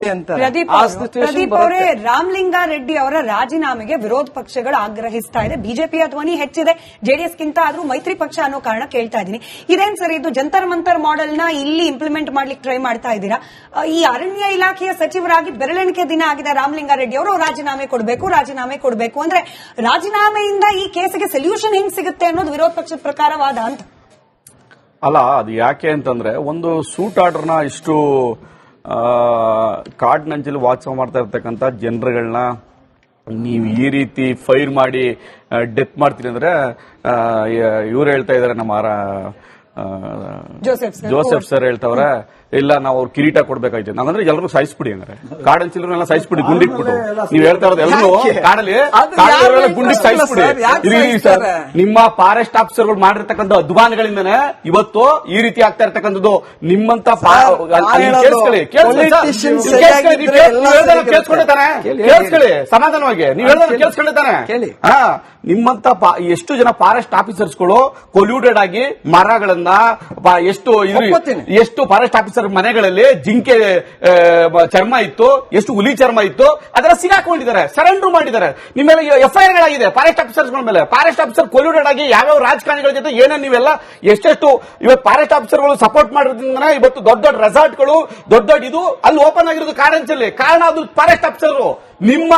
ಪ್ರದೀಪ್ ಅವರೇ, ರಾಮಲಿಂಗಾರೆಡ್ಡಿ ಅವರ ರಾಜೀನಾಮೆಗೆ ವಿರೋಧ ಪಕ್ಷಗಳು ಆಗ್ರಹಿಸ್ತಾ ಇದೆ. ಬಿಜೆಪಿಯ ಧ್ವನಿ ಹೆಚ್ಚಿದೆ ಜೆಡಿಎಸ್ಗಿಂತ, ಆದ್ರೂ ಮೈತ್ರಿ ಪಕ್ಷ ಅನ್ನೋ ಕಾರಣ ಕೇಳ್ತಾ ಇದ್ದೀನಿ. ಇದೇನ್ ಸರ್ ಇದು ಜಂತರ್ ಮಂತರ್ ಮಾಡೆಲ್ ನ ಇಲ್ಲಿ ಇಂಪ್ಲಿಮೆಂಟ್ ಮಾಡ್ಲಿಕ್ಕೆ ಟ್ರೈ ಮಾಡ್ತಾ ಇದ್ದೀರಾ? ಈ ಅರಣ್ಯ ಇಲಾಖೆಯ ಸಚಿವರಾಗಿ ಬೆರಳೆಣಿಕೆ ದಿನ ಆಗಿದೆ ರಾಮಲಿಂಗಾರೆಡ್ಡಿ ಅವರು ರಾಜೀನಾಮೆ ಕೊಡಬೇಕು ಅಂದ್ರೆ ರಾಜೀನಾಮೆಯಿಂದ ಈ ಕೇಸಿಗೆ ಸೊಲ್ಯೂಷನ್ ಹೆಂಗ್ ಸಿಗುತ್ತೆ ಅನ್ನೋದು ವಿರೋಧ ಪಕ್ಷದ ಪ್ರಕಾರವಾದ ಅಂತ ಅಲ್ಲ. ಅದು ಯಾಕೆ ಅಂತಂದ್ರೆ, ಒಂದು ಸೂಟ್ ಆರ್ಡರ್ನ ಇಷ್ಟು ಕಾಡ್ನಂಚಲ್ಲಿ ವಾಸ ಮಾಡ್ತಾ ಇರ್ತಕ್ಕಂಥ ಜನರುಗಳನ್ನ ನೀವು ಈ ರೀತಿ ಫೈರ್ ಮಾಡಿ ಡೆತ್ ಮಾಡ್ತೀರಿ ಅಂದ್ರೆ, ಇವ್ರು ಹೇಳ್ತಾ ಇದಾರೆ, ನಮ್ಮ ಜೋಸೆಫ್ ಸರ್ ಹೇಳ್ತಾವ್ರೆ, ಇಲ್ಲ ನಾವು ಅವ್ರು ಕಿರೀಟ ಕೊಡ್ಬೇಕಾಯ್ತು. ನಾವಂದ್ರೆ ಎಲ್ಲರೂ ಸಾಯಿಸ್ಬಿಡಿ, ಅಂದ್ರೆ ಕಾಡಂಚಿಲ್ರನ್ನೆಲ್ಲ ಸಾಯಿಸ್ಬಿಡಿ, ಗುಂಡಿಟ್ಬಿಟ್ಟು. ನೀವ್ ಹೇಳ್ತಾ ಇರೋದು ಎಲ್ಲರೂ ಕಾಡಲ್ಲಿ ಗುಂಡಿಗೆ ಸಾಯಿಸ್ಬಿಡಿ. ಸರ್, ನಿಮ್ಮ ಫಾರೆಸ್ಟ್ ಆಫೀಸರ್ಗಳು ಮಾಡಿರ್ತಕ್ಕಂಥ ಅಧ್ವಾನಗಳಿಂದನೇ ಇವತ್ತು ಈ ರೀತಿ ಆಗ್ತಾ ಇರ್ತಕ್ಕಂಥದ್ದು. ನಿಮ್ಮಂತ ಕೇಳಿಸ್ಕೊಳ್ಳಿ ಸಮಾಧಾನವಾಗಿ, ನೀವ್ ಹೇಳಿದ್ರೆ ಕೇಳಿಸ್ಕೊಂಡಿದ್ದಾನೆ. ನಿಮ್ಮಂತ ಎಷ್ಟು ಜನ ಫಾರೆಸ್ಟ್ ಆಫೀಸರ್ಸ್ಗಳು ಕೊಲ್ಯೂಟೆಡ್ ಆಗಿ ಮರಗಳನ್ನ ಎಷ್ಟು ಫಾರೆಸ್ಟ್ ಆಫೀಸರ್ ಮನೆಗಳಲ್ಲಿ ಜಿಂಕೆ ಚರ್ಮ ಇತ್ತು, ಎಷ್ಟು ಹುಲಿ ಚರ್ಮ ಇತ್ತು, ಅದರ ಸಿಗಾಕೊಂಡಿದ್ದಾರೆ, ಸರೆಂಡರ್ ಮಾಡಿದ್ದಾರೆ. ನಿಮ್ಮ ಮೇಲೆ ಎಫ್ಐಆರ್ ಗಳಾಗಿದೆ ಫಾರೆಸ್ಟ್ ಆಫೀಸರ್ಗಳ ಮೇಲೆ. ಫಾರೆಸ್ಟ್ ಆಫೀಸರ್ ಕೊಲ್ಯೂಟೆಡ್ ಆಗಿ ಯಾವ್ಯಾವ ರಾಜಕಾರಣಿಗಳ ಜೊತೆ ಏನೇನು ನೀವೆಲ್ಲ ಎಷ್ಟೆಷ್ಟು ಇವತ್ತು ಫಾರೆಸ್ಟ್ ಆಫೀಸರ್ಗಳು ಸಪೋರ್ಟ್ ಮಾಡೋದ್ರಿಂದ ಇವತ್ತು ದೊಡ್ಡ ದೊಡ್ಡ ರೆಸಾರ್ಟ್ಗಳು ದೊಡ್ಡ ಇದು ಅಲ್ಲಿ ಓಪನ್ ಆಗಿರೋದು ಕಾಡಂಚಲ್ಲಿ. ಕಾರಣ ಅದು ಫಾರೆಸ್ಟ್ ಆಫೀಸರ್. ನಿಮ್ಮ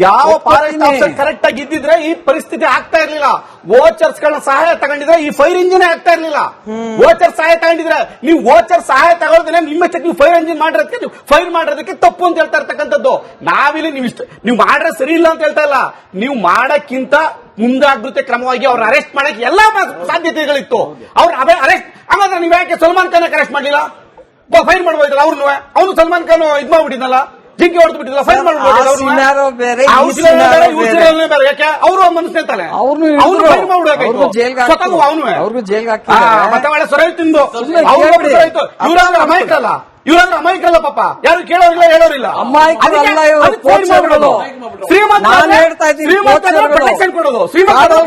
ಯಾವ ಫಾರೆಸ್ಟ್ ಆಫೀಸರ್ ಕರೆಕ್ಟ್ ಆಗಿ ಇದ್ದಿದ್ರೆ ಈ ಪರಿಸ್ಥಿತಿ ಆಗ್ತಾ ಇರ್ಲಿಲ್ಲ. ವೋಚರ್ಸ್ ಗಳನ್ನ ಸಹಾಯ ತಗೊಂಡಿದ್ರೆ ಈ ಫೈರ್ ಇಂಜಿನ್ ಆಗ್ತಾ ಇರ್ಲಿಲ್ಲ. ವೋಚರ್ ಸಹಾಯ ತಗೊಂಡಿದ್ರೆ, ನೀವು ವೋಚರ್ ಸಹಾಯ ತಗೊಳ್ದೇನೆ ನಿಮ್ಮಷ್ಟಕ್ಕೆ ನೀವು ಫೈರ್ ಇಂಜಿನ್ ಫೈರ್ ಮಾಡೋದಕ್ಕೆ ತಪ್ಪು ಅಂತ ಹೇಳ್ತಾ ಇರ್ತಕ್ಕಂಥದ್ದು. ನಾವಿಲ್ಲಿ ನೀವು ಮಾಡ್ರೆ ಸರಿ ಇಲ್ಲ ಅಂತ ಹೇಳ್ತಾ ಇಲ್ಲ. ನೀವು ಮಾಡಕ್ಕಿಂತ ಮುಂದಾಗೃತೆ ಕ್ರಮವಾಗಿ ಅವ್ರ ಅರೆಸ್ಟ್ ಮಾಡಕ್ಕೆ ಎಲ್ಲಾ ಸಾಧ್ಯತೆಗಳಿತ್ತು. ಅವ್ರ ಅರೆಸ್ಟ್ ಹಾಗಾದ್ರೆ ನೀವ್ ಯಾಕೆ ಸಲ್ಮಾನ್ ಖಾನ್ ಅರೆಸ್ಟ್ ಮಾಡಲಿಲ್ಲ? ಫೈರ್ ಮಾಡ್ಬೋದಲ್ಲ ಅವ್ರನ್ನು. ಅವನು ಸಲ್ಮಾನ್ ಖಾನ್ ಇದ್ ಮಾಡ್ಬಿಟ್ಟಿದ್ನಲ್ಲ, ಜಿಂಕೆ ಹೊಡೆದು ಬಿಟ್ಟಿಲ್ಲ, ಫೈರ್ ಮಾಡ್ಬೋದು. ಯಾಕೆ ಅವರು ಮನುಷ್ಯ ತಾನೆ, ಅವ್ರು ಫೈರ್ ಮಾಡ್ಬಿಡಬೇಕು. ಮತ್ತೆ ಒಳ್ಳೆ ಸೊರೆ ತಿಂದು ಇವ್ರಾದ್ರೆ ಅಮಾಯಕರಲ್ಲ, ಇವ್ರಾದ್ರೆ ಅಮಾಯಕರಲ್ಲ ಪಾಪ. ಯಾರು ಕೇಳೋರಿಲ್ಲ ಹೇಳೋರಿಲ್ಲ. ಪ್ರೊಟೆಕ್ಷನ್ ಕೊಡೋದು,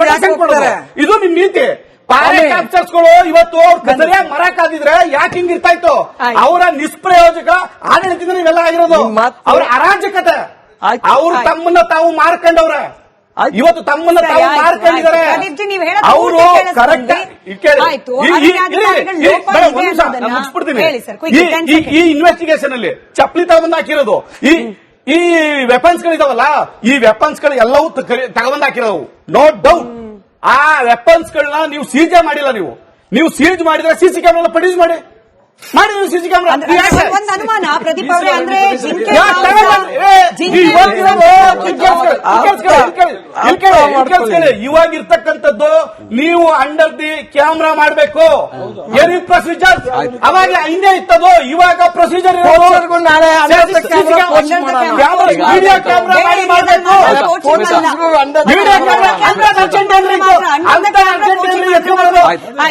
ಪ್ರೊಟೆಕ್ಷನ್ ಕೊಡೋದು, ಇದು ನಿಮ್ ನೀತಿ. ಫಾರೆಸ್ಟ್ ಆಫೀಸರ್ಸ್ಗಳು ಇವತ್ತು ಸರಿಯಾಗಿ ಮರ ಕಾದಿದ್ರೆ ಯಾಕೆ ಹಿಂಗ್ ಇರ್ತಾ ಇತ್ತು? ಅವರ ನಿಷ್ಪ್ರಯೋಜಕ ಆಡಳಿತದಿಂದ ನೀವೆಲ್ಲ ಆಗಿರೋದು. ಅವರ ಅರಾಜಕತೆ, ಅವ್ರು ತಮ್ಮನ್ನ ತಾವು ಮಾರ್ಕೊಂಡವ್ರೆ. ಇವತ್ತು ತಮ್ಮನ್ನ ತಾವು ಮಾರ್ಕೊಂಡಿದ್ದಾರೆ. ಅವರು ಕರೆಕ್ಟ್ ಈ ಇನ್ವೆಸ್ಟಿಗೇಷನ್ ಅಲ್ಲಿ ಚಪ್ಪಲಿ ತಗೊಂಡ್ ಹಾಕಿರೋದು. ಈ ವೆಪನ್ಸ್ ಗಳಿದಾವಲ್ಲ, ಈ ವೆಪನ್ಸ್ ಗಳು ಎಲ್ಲವೂ ತಗೊಂಡ್ ಹಾಕಿರೋವು, ನೋ ಡೌಟ್. ಆ ವೆಪನ್ಸ್ ಗಳನ್ನ ನೀವು ಸೀಜ್ ಮಾಡಿಲ್ಲ. ನೀವು ಸೀಜ್ ಮಾಡಿದ್ರೆ ಸಿಸಿ ಕ್ಯಾಮ್ರಾ ಪ್ರೊಡ್ಯೂಸ್ ಮಾಡಿ ನೀವು ಸಿಸಿ ಕ್ಯಾಮ್ರಾ. ಒಂದು ಅನುಮಾನ ಪ್ರದೀಪ್ ಅವರೇ, ಅಂದ್ರೆ ಇವಾಗ ಇರ್ತಕ್ಕಂಥದ್ದು ನೀವು ಅಂಡರ್ ದಿ ಕ್ಯಾಮ್ರಾ ಮಾಡಬೇಕು. ಏನಿ ಪ್ರೊಸೀಜರ್ ಅವಾಗ ಹಿಂದೆ ಇತ್ತದು, ಇವಾಗ ಪ್ರೊಸೀಜರ್ ವಿಡಿಯೋ ಕ್ಯಾಮ್ರಾ ಮಾಡಬೇಕು.